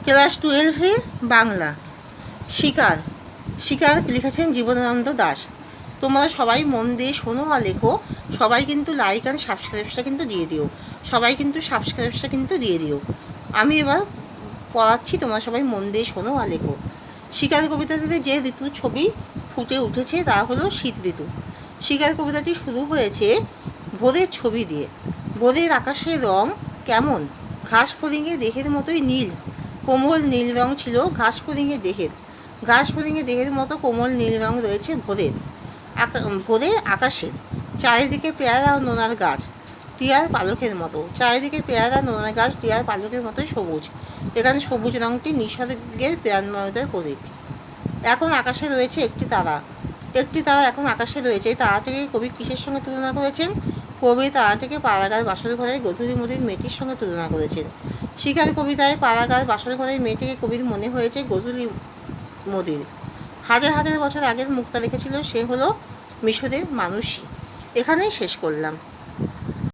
Class 12-এর Bangla. শিকার। শিকার লিখেছেন জীবনানন্দ দাশ। তোমরা সবাই মন দিয়ে শোনো আর লেখো। সবাই কিন্তু লাইক আর সাবস্ক্রাইবটা কিন্তু দিয়ে দিও। সবাই কিন্তু সাবস্ক্রাইবটা কিন্তু দিয়ে দিও। আমি এবার পড়াচ্ছি, তোমরা সবাই মন দিয়ে শোনো আর লেখো। শিকার কবিতাটিতে যে ঋতুর ছবি ফুটে উঠেছে তা হলো শীত ঋতু। শিকার কবিতাটি শুরু হয়েছে ভোরের ছবি দিয়ে। ভোরের আকাশের রং কেমন? ঘাস ফড়িংয়ের দেহের মতোই নীল, কোমল নীল রং ছিল ঘাস ফড়িংয়ের দেহের। ঘাস ফড়িংয়ের দেহের মতো কোমল নীল রং রয়েছে ভোরের আকাশের। চারিদিকে পেয়ারা ও নোনার গাছ টিয়ার পালকের মতো। চারিদিকে পেয়ারা নোনার গাছ টিয়ার পালকের মতোই সবুজ। এখানে সবুজ রংটি নিসর্গের প্রাণময়তার প্রতীক। এখন আকাশে রয়েছে একটি তারা। একটি তারা এখন আকাশে রয়েছে। এই তারাটিকে কবি কিসের সঙ্গে তুলনা করেছেন? কবি তারাটিকে পাড়াগার বাসর ঘরের গধূলি মদির মেয়েটির সঙ্গে তুলনা করেছেন। শিকার কবিতায় পাড়াগার বাসর ঘরের মেয়েটিকে কবির মনে হয়েছে গধূলি মদির। হাজার হাজার বছর আগের মুক্তা লিখেছিল, সে হলো মিশরের মানুষই। এখানেই শেষ করলাম।